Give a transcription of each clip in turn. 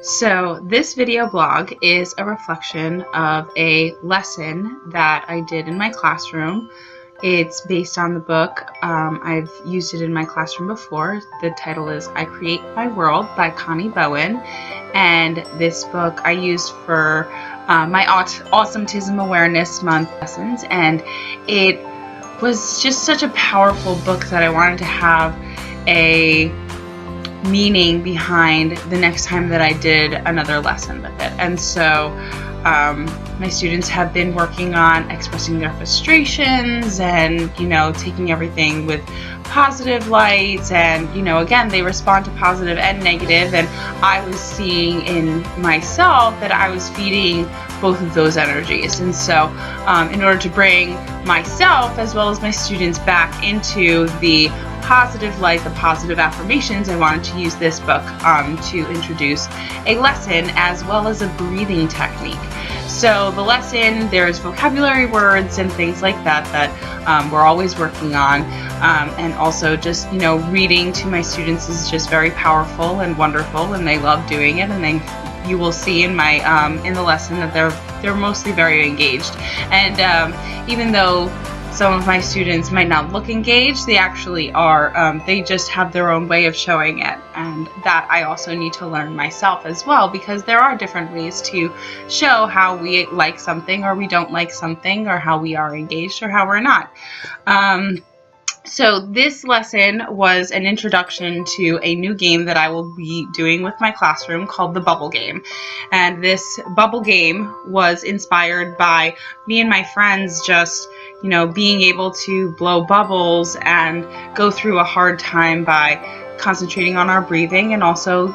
So this video blog is a reflection of a lesson that I did in my classroom. It's based on the book. I've used it in my classroom before. The title is I Create My World by Connie Bowen. And this book I used for my Awesometism Awareness Month lessons. And it was just such a powerful book that I wanted to have a meaning behind the next time that I did another lesson with it. And so my students have been working on expressing their frustrations and, taking everything with positive lights, and, again, they respond to positive and negative, and I was seeing in myself that I was feeding both of those energies. And so in order to bring myself as well as my students back into the positive light, the positive affirmations, I wanted to use this book to introduce a lesson as well as a breathing technique. So the lesson, there's vocabulary words and things like that we're always working on, and also just reading to my students is just very powerful and wonderful, and they love doing it. And you will see in my in the lesson that they're mostly very engaged. And even though some of my students might not look engaged, they actually are. They just have their own way of showing it, and that I also need to learn myself as well, because there are different ways to show how we like something or we don't like something, or how we are engaged or how we're not. So this lesson was an introduction to a new game that I will be doing with my classroom called the Bubble Game. And this Bubble Game was inspired by me and my friends just, being able to blow bubbles and go through a hard time by concentrating on our breathing, and also,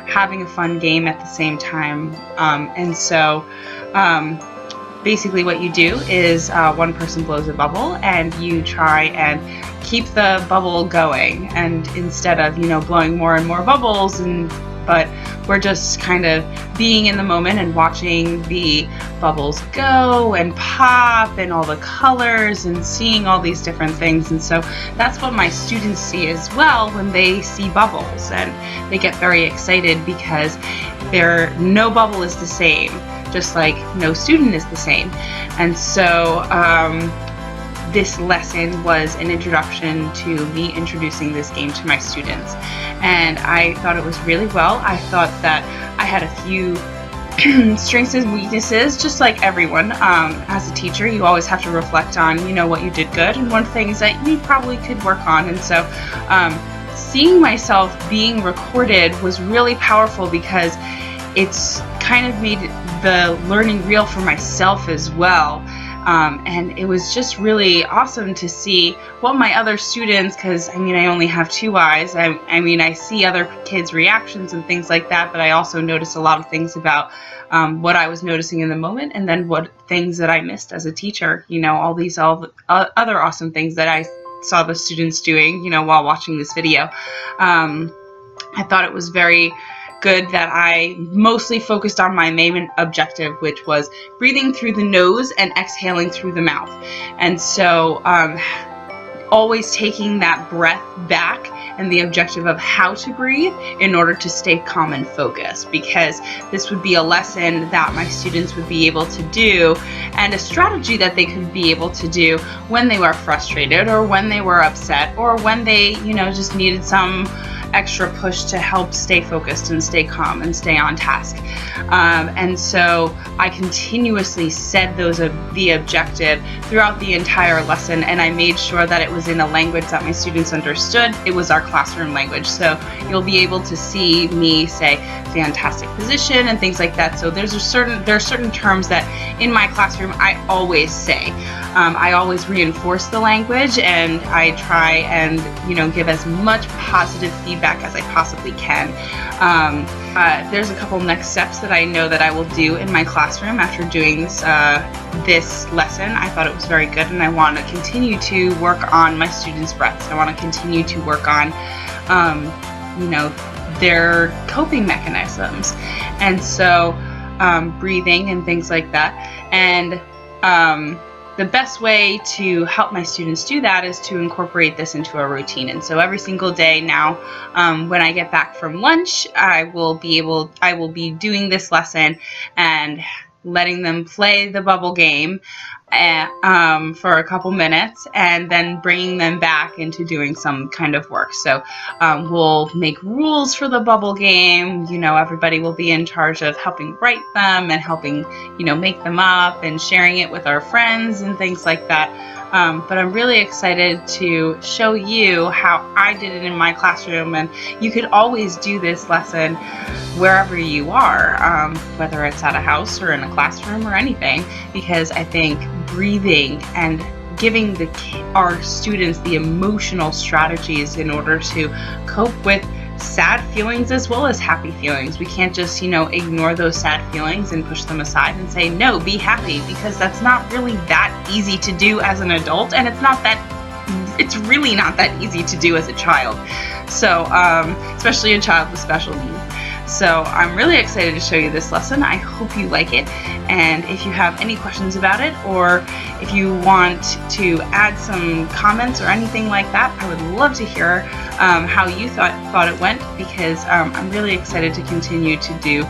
having a fun game at the same time. And so basically what you do is one person blows a bubble and you try and keep the bubble going, and instead of blowing more and more bubbles, but we're just kind of being in the moment and watching the bubbles go and pop and all the colors and seeing all these different things. And so that's what my students see as well when they see bubbles, and they get very excited because no bubble is the same, just like no student is the same. And so this lesson was an introduction to me introducing this game to my students, and I thought it was really well. I thought that I had a few strengths and weaknesses, just like everyone. As a teacher, you always have to reflect on what you did good and what things that you probably could work on. And so seeing myself being recorded was really powerful, because it's kind of made the learning real for myself as well. And it was just really awesome to see what my other students, because I only have two eyes. I see other kids' reactions and things like that, but I also noticed a lot of things about what I was noticing in the moment, and then what things that I missed as a teacher. All other awesome things that I saw the students doing, while watching this video. I thought it was very good that I mostly focused on my main objective, which was breathing through the nose and exhaling through the mouth. And so always taking that breath back, and the objective of how to breathe in order to stay calm and focused, because this would be a lesson that my students would be able to do, and a strategy that they could be able to do when they were frustrated, or when they were upset, or when they just needed some extra push to help stay focused and stay calm and stay on task. And so I continuously said the objective throughout the entire lesson, and I made sure that it was in a language that my students understood. It was our classroom language, so you'll be able to see me say fantastic position and things like that. So there are certain terms that in my classroom I always say. I always reinforce the language, and I try and give as much positive feedback as I possibly can. There's a couple next steps that I know that I will do in my classroom after doing this lesson. I thought it was very good, and I want to continue to work on my students' breaths. I want to continue to work on their coping mechanisms, and so breathing and things like that. And the best way to help my students do that is to incorporate this into a routine. And so every single day now, when I get back from lunch, I will be doing this lesson and letting them play the bubble game for a couple minutes, and then bringing them back into doing some kind of work. So we'll make rules for the bubble game. Everybody will be in charge of helping write them and helping, make them up and sharing it with our friends and things like that. But I'm really excited to show you how I did it in my classroom, and you could always do this lesson wherever you are, whether it's at a house or in a classroom or anything, because I think breathing and giving our students the emotional strategies in order to cope with sad feelings as well as happy feelings. We can't just, ignore those sad feelings and push them aside and say, no, be happy, because that's not really that easy to do as an adult, and it's really not that easy to do as a child. So, especially a child with special needs. So I'm really excited to show you this lesson. I hope you like it, and if you have any questions about it, or if you want to add some comments or anything like that, I would love to hear how you thought it went, because I'm really excited to continue to do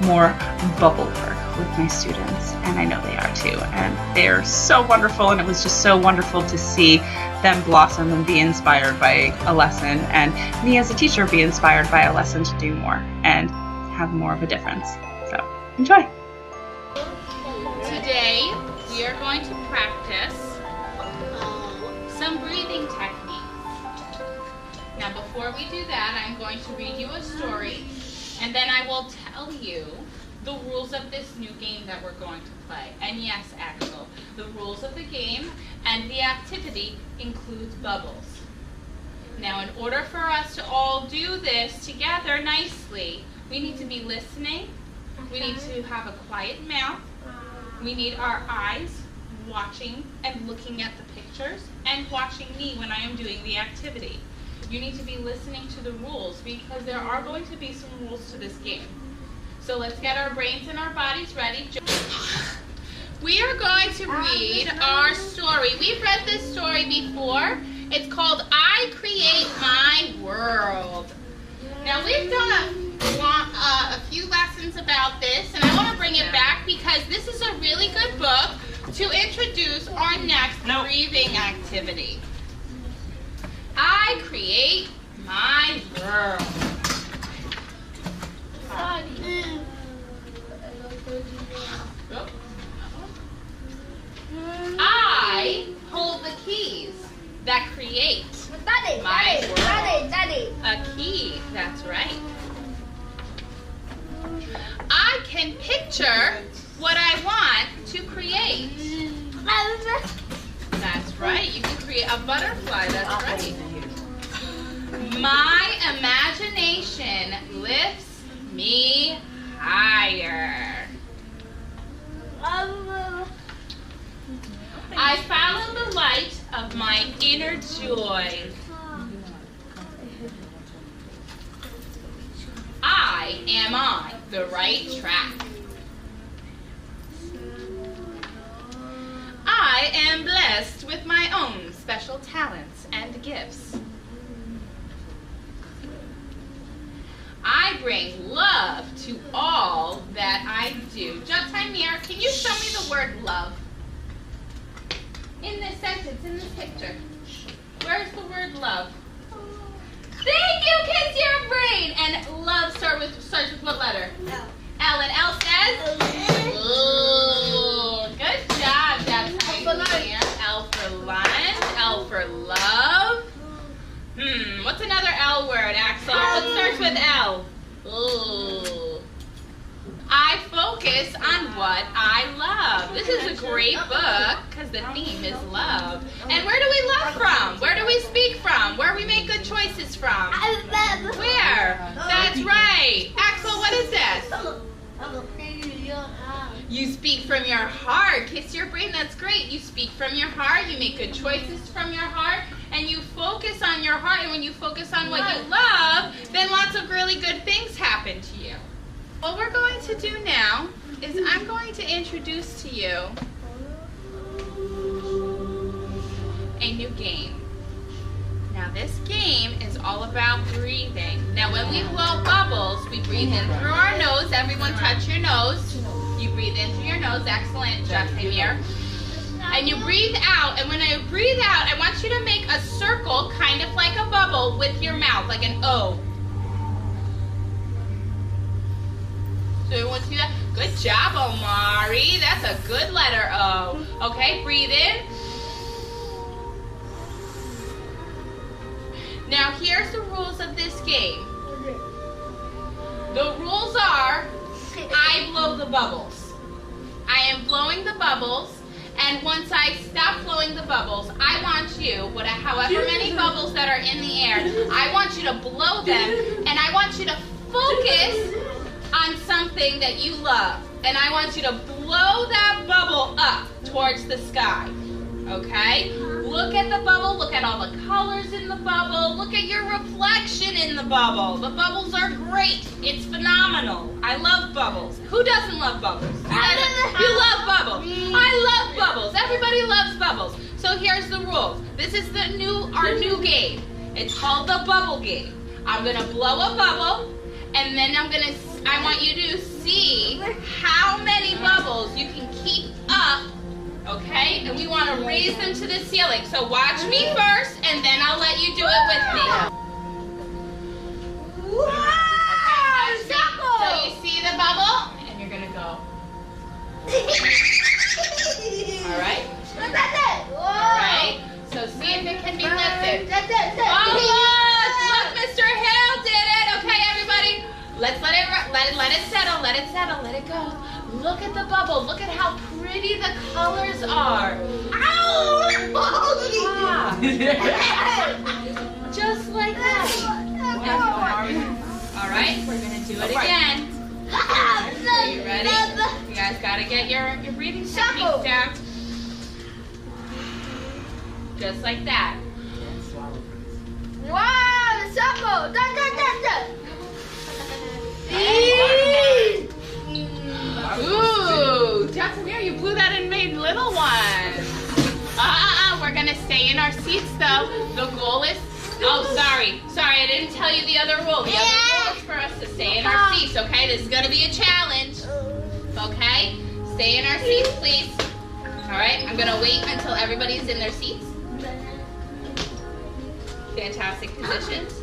more bubble work with my students, and I know they are too, and they're so wonderful, and it was just so wonderful to see them blossom and be inspired by a lesson, and me as a teacher be inspired by a lesson to do more and have more of a difference. So enjoy! Today we are going to practice some breathing techniques. Now before we do that, I'm going to read you a story, and then I will tell you the rules of this new game that we're going to play. And yes, Axel, the rules of the game and the activity includes bubbles. Now, in order for us to all do this together nicely, we need to be listening, we need to have a quiet mouth, we need our eyes watching and looking at the pictures and watching me when I am doing the activity. You need to be listening to the rules, because there are going to be some rules to this game. So let's get our brains and our bodies ready. We are going to read our story. We've read this story before. It's called I Create My World. Now we've done a few lessons about this, and I want to bring it back because this is a really good book to introduce our next breathing activity. I create my world. I hold the keys that create my world. A key, that's right. I can picture what I want to create. That's right, you can create a butterfly, that's right. My imagination lifts me higher. I follow the light of my inner joy. I am on the right track. I am blessed with my own special talents and gifts. I bring love to all that I do. Jatamir, can you show me the word love? In this sentence, in this picture. Where's the word love? Thank you, kids, your brain. And love starts with what letter? L. L, and L says? Ooh, good job, Jatamir. L for lunch, L for love. What's another L word, Axel? What starts with L? Ooh. I focus on what I love. This is a great book because the theme is love. And where do we love from? Where do we speak from? Where we make good choices from? Where? That's right. Axel, what is this? You speak from your heart. Kiss your brain, that's great. You speak from your heart, you make good choices from your heart, and you focus on your heart. And when you focus on what you love, then lots of really good things happen to you. What we're going to do now is I'm going to introduce to you new game. Now this game is all about breathing. Now when we blow bubbles, we breathe in through our nose. Everyone touch your nose. You breathe in through your nose. Excellent, Jasimir. And you breathe out, and when I breathe out, I want you to make a circle, kind of like a bubble, with your mouth, like an O. So you want to do that? Good job, Omari. That's a good letter O. Okay, breathe in. Now here's the rules of this game. The rules are, I blow the bubbles. I am blowing the bubbles, and once I stop blowing the bubbles, I want you, however many bubbles that are in the air, I want you to blow them, and I want you to focus on something that you love. And I want you to blow that bubble up towards the sky. Okay? Look at the bubble. Look at all the colors in the bubble. Look at your reflection in the bubble. The bubbles are great. It's phenomenal. I love bubbles. Who doesn't love bubbles? You love bubbles. I love bubbles. Everybody loves bubbles. So here's the rules. This is our new game. It's called the bubble game. I'm going to blow a bubble, and then I want you to see how many bubbles you can keep up. Okay, and we want to raise them to the ceiling. So watch me first, and then I'll let you do it with me. Wow! Okay, so you see the bubble, and you're gonna go. All right. All right. So see if it can be lifted. Oh look, Mr. Hill did it. Okay, everybody, let's let it settle. Let it settle. Let it go. Look at the bubble. Look at how pretty the colors are. Ow! Just like that. All right, we're going to do it again. Are you ready? You guys got to get your breathing techniques down. Just like that. Wow, the circle. Ooh, Jasimir, you blew that and made little ones. We're gonna stay in our seats though. The goal is, sorry, I didn't tell you the other rule. The other rule is for us to stay in our seats, okay? This is gonna be a challenge, okay? Stay in our seats, please. All right, I'm gonna wait until everybody's in their seats. Fantastic positions.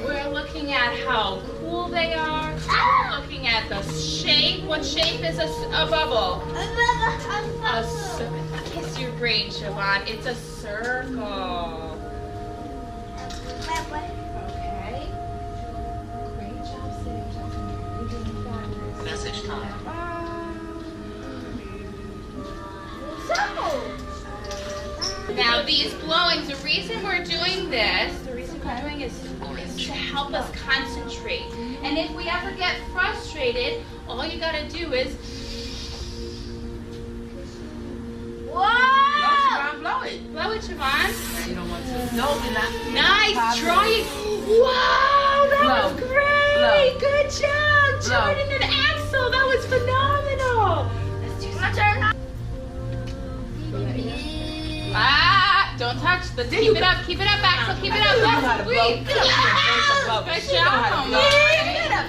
We're looking at how cool they are. We're looking at the shape. What shape is a bubble? Yes, you're great, Siobhan. It's a circle. Okay. Great job sitting. Message time. Now these blowings, the reason we're doing this, is to help us concentrate. And if we ever get frustrated, all you gotta do is Blow it. blow it, Siobhan. You don't want to. No, you're not. Nice, try it. Wow, that was great. Good job, Jordan and Axel. That was phenomenal. Let's do some. Don't touch. Let's keep it up, Axel. Keep it up. Let's breathe. Good job, Omar.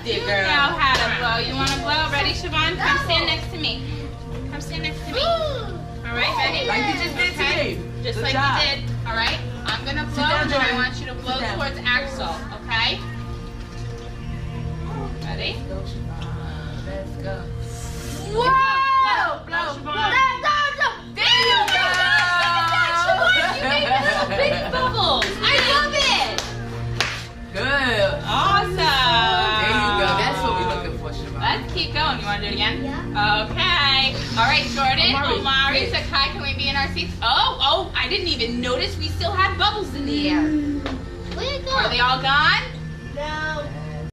You know how to blow. You want to blow? Ready, Siobhan? Come stand next to me. Come stand next to me. All right, ready? Like you just did today. Just like you did. All right. I'm gonna blow, and then I want you to blow towards Axel. Okay? Ready? Let's go. Whoa! Blow. There you go. You made little big bubbles. I love it. Good. Awesome. There you go. That's what we're looking for, Siobhan. Let's keep going. You want to do it again? Yeah. Okay. All right, Jordan, Omari, Sakai, can we be in our seats? Oh, I didn't even notice we still had bubbles in the air. Where you Are they all gone? No.